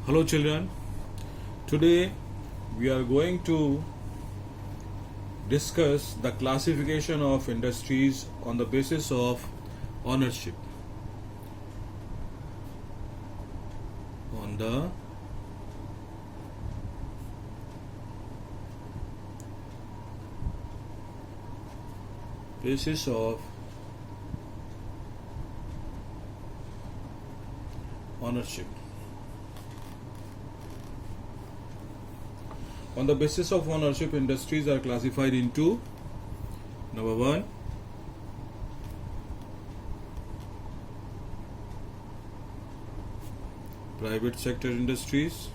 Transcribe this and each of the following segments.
Hello children, today we are going to discuss the classification of industries on the basis of ownership. On the basis of ownership. On the basis of ownership, industries are classified into number 1, private sector industries,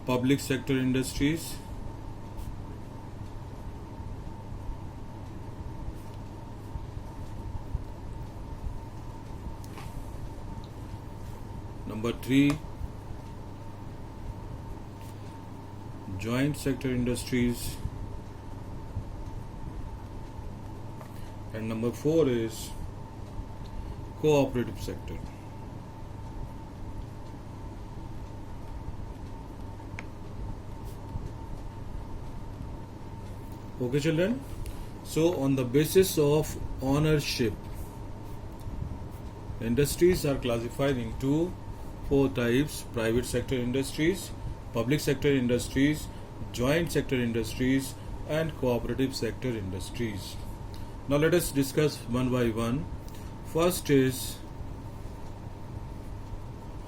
public sector industries, number 3, joint sector industries, and number 4 is cooperative sector. Okay children, so on the basis of ownership, industries are classified into 4 types: private sector industries, public sector industries, joint sector industries, and cooperative sector industries. Now let us discuss one by one. First is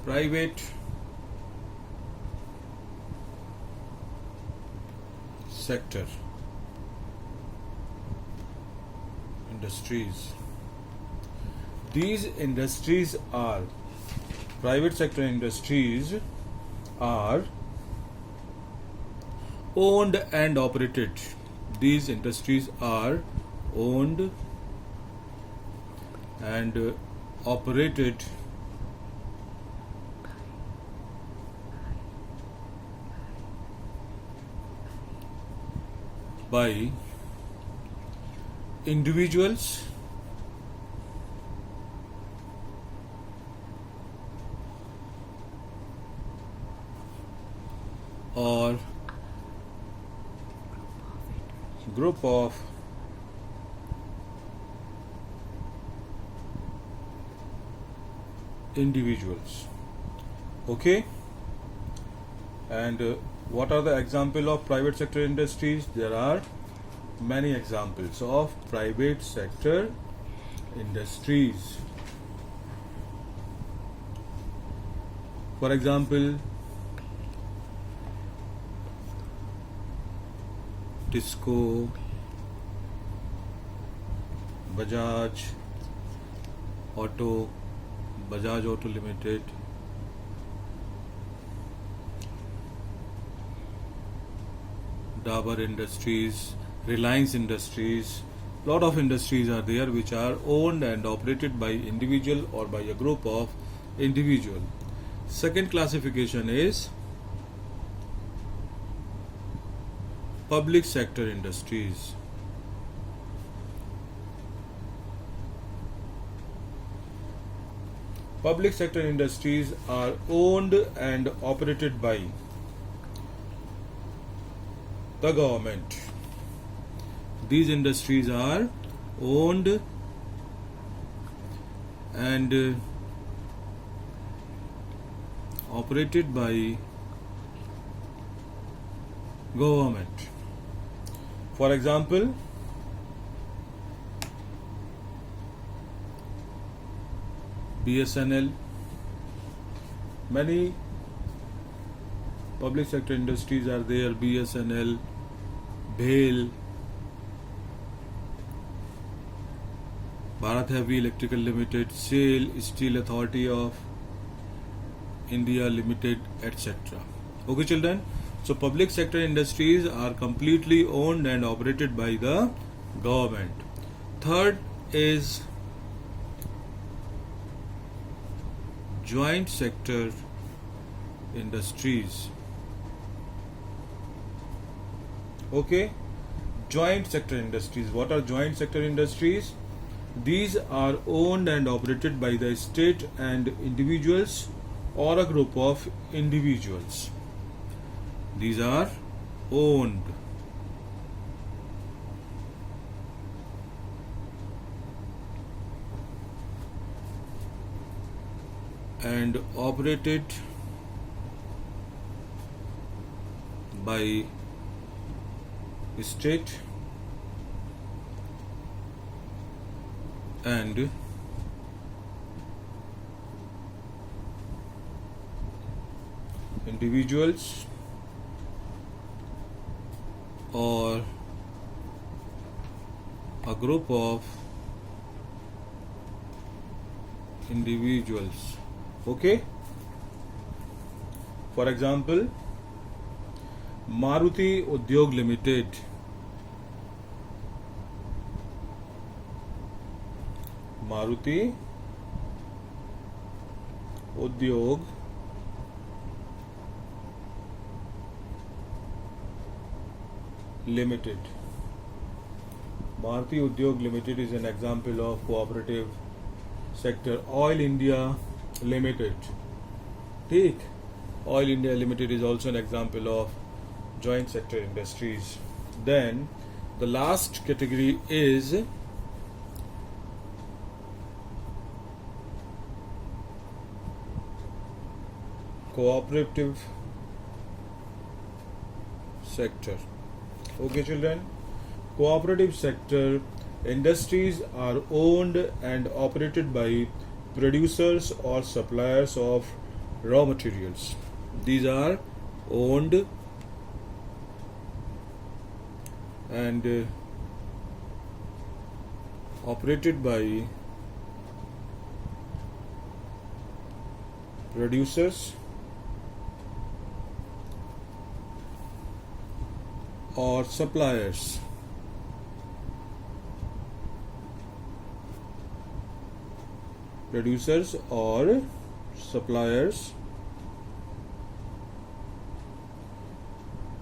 private sector industries. These industries are private sector industries are owned and operated. These industries are owned and operated by individuals or group of individuals. Okay, and what are the example of private sector industries? There are many examples of private sector industries. For example, Tisco, Bajaj Auto, Bajaj Auto Limited, Dabur Industries, Reliance Industries. Lot of industries are there which are owned and operated by individual or by a group of individual. Second classification is public sector industries. Public sector industries are owned and operated by the government. These industries are owned and operated by government. For example, BSNL. Many public sector industries are there: BSNL, BHEL, Bharat Heavy Electrical Limited, SAIL, Steel Authority of India Limited, etc. Okay children, so public sector industries are completely owned and operated by the government. Third is joint sector industries. Okay, joint sector industries. What are joint sector industries? These are owned and operated by the state and individuals or a group of individuals. These are owned and operated by state and individuals or a group of individuals. Okay, for example, Maruti Udyog Limited, Maruti Udyog Limited. Maruti Udyog Limited is an example of cooperative sector. Oil India Limited. Take Oil India Limited is also an example of joint sector industries. Then the last category is cooperative sector. Okay, children, cooperative sector industries are owned and operated by producers or suppliers of raw materials. These are owned and operated by producers or suppliers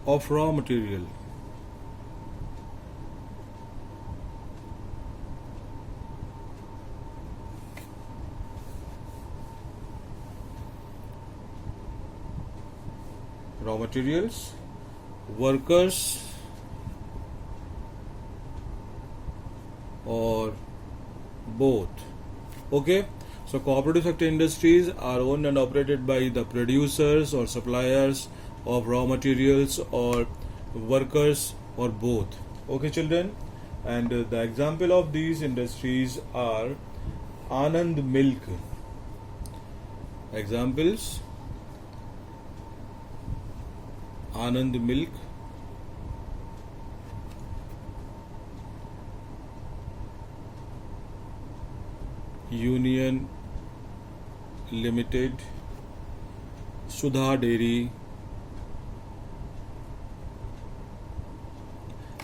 of raw material. Raw materials, workers or both. Okay, so cooperative sector industries are owned and operated by the producers or suppliers of raw materials or workers or both. Okay, children, and the example of these industries are Anand Milk. Examples: Anand Milk, Union Limited, Sudha Dairy,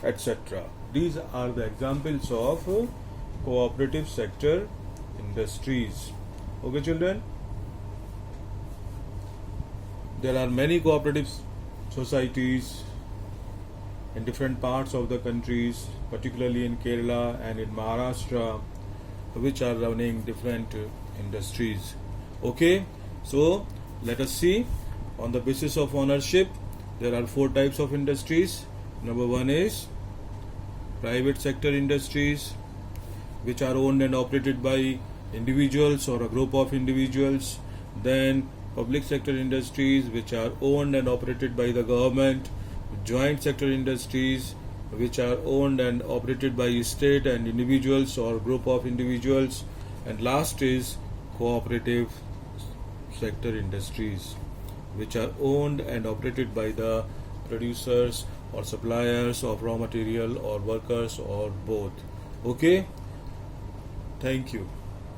etc. These are the examples of cooperative sector industries. Okay, children, there are many cooperative societies in different parts of the countries, particularly in Kerala and in Maharashtra, which are running different industries. Okay, so let us see. On the basis of ownership, there are 4 types of industries. Number 1 is private sector industries, which are owned and operated by individuals or a group of individuals. Then public sector industries, which are owned and operated by the government. Joint sector industries, which are owned and operated by state and individuals or group of individuals. And last is cooperative sector industries, which are owned and operated by the producers or suppliers of raw material or workers or both. Okay, thank you.